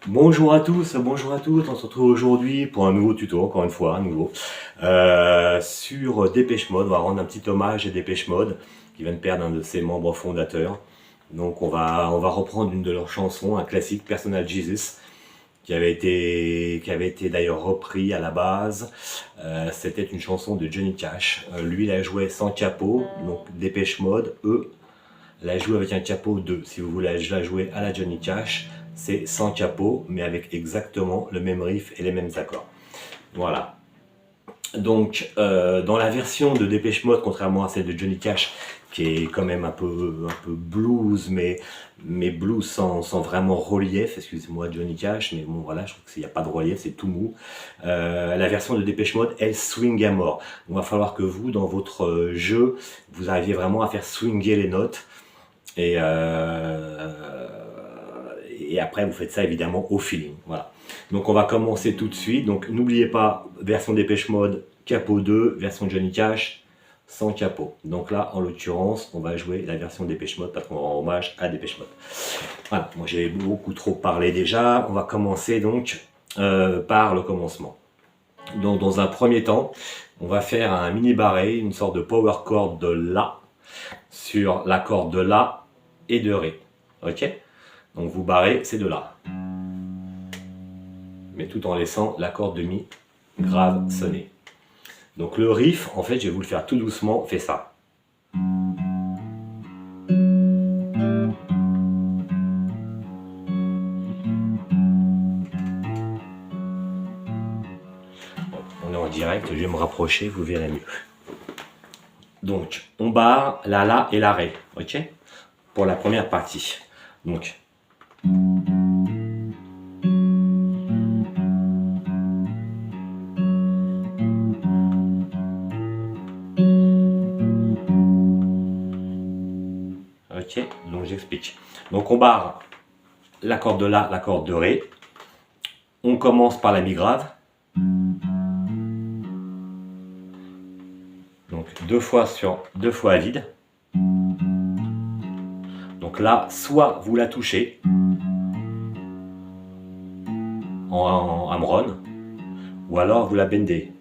Bonjour à tous, bonjour à toutes, on se retrouve aujourd'hui pour un nouveau tuto, encore une fois, sur Depeche Mode. On va rendre un petit hommage à Depeche Mode, qui vient de perdre un de ses membres fondateurs. Donc on va reprendre une de leurs chansons, un classique, Personal Jesus, qui avait été d'ailleurs repris à la base. C'était une chanson de Johnny Cash. Lui, il a joué sans capot, donc Depeche Mode, eux, la jouer avec un capot 2. Si vous voulez la jouer à la Johnny Cash, c'est sans capot, mais avec exactement le même riff et les mêmes accords. Voilà. Donc, dans la version de Depeche Mode, contrairement à celle de Johnny Cash, qui est quand même un peu blues, mais blues sans vraiment relief, excusez-moi Johnny Cash, mais bon voilà, je trouve qu'il n'y a pas de relief, c'est tout mou. La version de Depeche Mode, elle swing à mort. Donc, il va falloir que vous, dans votre jeu, vous arriviez vraiment à faire swinger les notes. Et après, vous faites ça évidemment au feeling. Voilà. Donc, on va commencer tout de suite. Donc, n'oubliez pas, version Depeche Mode, capot 2, version Johnny Cash, sans capot. Donc là, en l'occurrence, on va jouer la version Depeche Mode parce qu'on rend hommage à Depeche Mode. Voilà, moi j'ai beaucoup trop parlé déjà. On va commencer donc par le commencement. Donc, dans un premier temps, on va faire un mini barré, une sorte de power chord de La sur l'accord de La et de Ré. Ok? Donc vous barrez, c'est de La. Mais tout en laissant l'accord de Mi grave sonner. Donc le riff, en fait, je vais vous le faire tout doucement, fait ça. On est en direct, je vais me rapprocher, vous verrez mieux. Donc, on barre la La et la Ré, ok? Pour la première partie. Donc, ok, donc j'explique. Donc on barre l'accord de La, l'accord de Ré. On commence par la Mi grave. Donc deux fois à vide. Donc là, soit vous la touchez en hamron, ou alors vous la bendez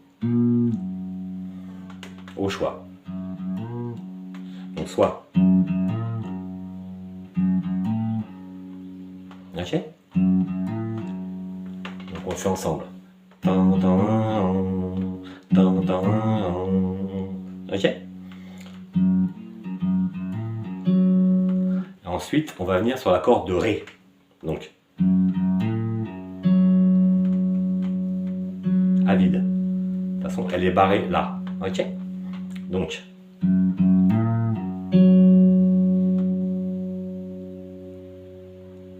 au choix. Donc soit. Ok? Donc on le fait ensemble. Ok? Et ensuite, on va venir sur l'accord de Ré. Donc, à vide. De toute façon, elle est barrée là. Ok? Donc,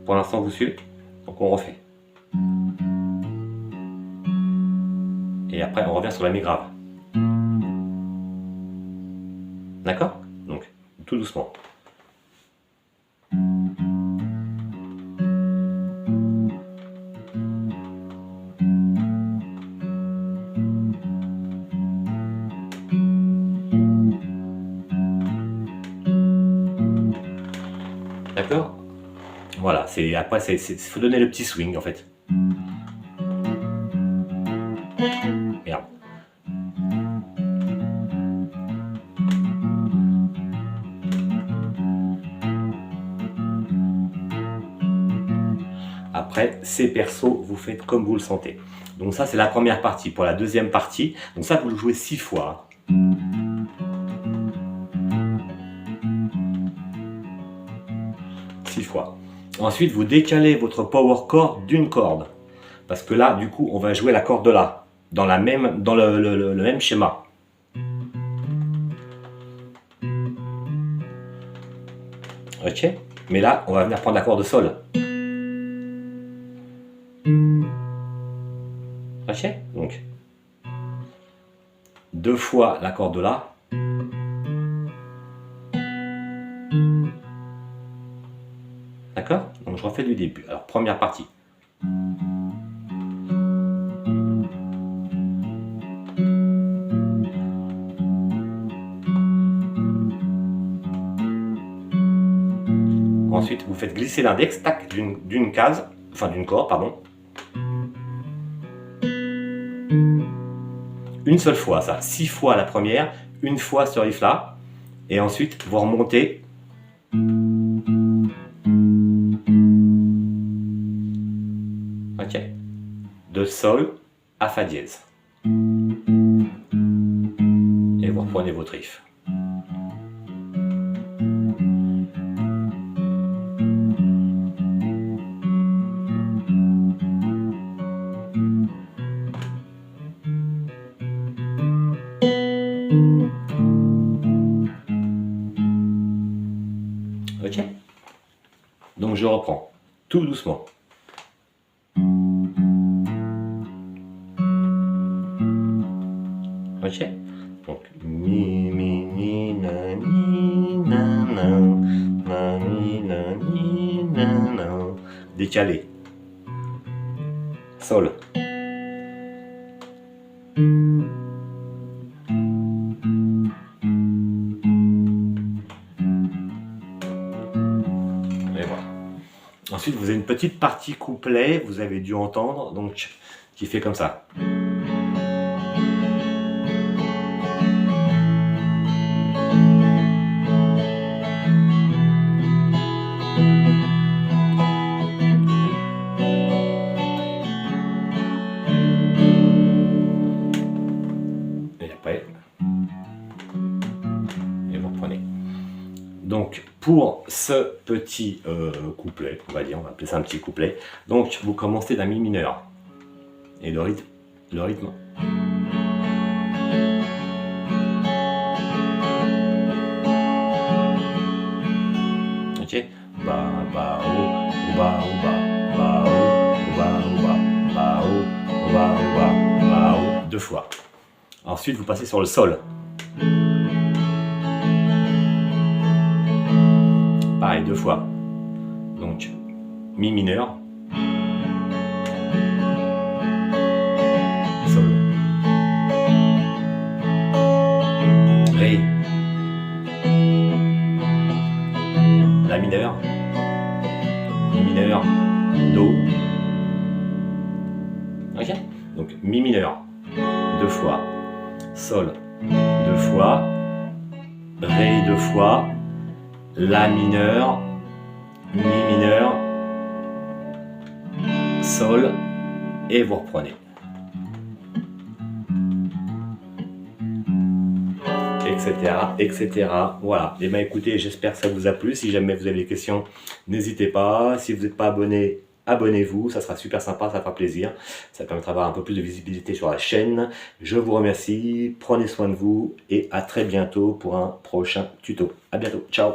pour l'instant, vous suivez. Donc, on refait. Et après, on revient sur la Mi grave. D'accord? Donc, tout doucement. Voilà, après, faut donner le petit swing en fait. Merde. Après, ces persos, vous faites comme vous le sentez. Donc ça, c'est la première partie. Pour la deuxième partie, donc ça, vous le jouez 6 fois. 6 fois. Ensuite, vous décalez votre power chord d'une corde. Parce que là, du coup, on va jouer la corde là, dans le même schéma. Ok? Mais là, on va venir prendre la corde sol. Ok? Donc, 2 fois la corde là. D'accord? Donc, je refais du début. Alors, première partie. Ensuite, vous faites glisser l'index, tac, d'une case, enfin d'une corde, pardon. Une seule fois, ça. 6 fois la première, une fois ce riff là, et ensuite vous remontez. Ok. De sol à fa dièse. Et vous reprenez votre riff. Ok? Donc je reprends tout doucement. Ok? Donc mi mi ni na ni na na ni na ni na. Décalé. Sol. Et voilà. Ensuite, vous avez une petite partie couplet, vous avez dû entendre, donc qui fait comme ça. Et après, et vous reprenez. Donc pour ce petit couplet, on va appeler ça un petit couplet, donc vous commencez d'un mi mineur. Et le rythme. Ok. Ba ba o ba o ba ba o ba o ba ba o ba o ba ba o. 2 fois. Ensuite vous passez sur le sol. Pareil, 2 fois. Donc, mi mineur. Sol. Ré. La mineur. Mi mineur. Do. Ok? Donc, mi mineur. 2 fois. Sol. 2 fois. Ré 2 fois. La mineur, mi mineur, sol, et vous reprenez. Etc. etc. Voilà. Et bien écoutez, j'espère que ça vous a plu. Si jamais vous avez des questions, n'hésitez pas. Si vous n'êtes pas abonné, abonnez-vous. Ça sera super sympa, ça fera plaisir. Ça permettra d'avoir un peu plus de visibilité sur la chaîne. Je vous remercie. Prenez soin de vous et à très bientôt pour un prochain tuto. À bientôt. Ciao.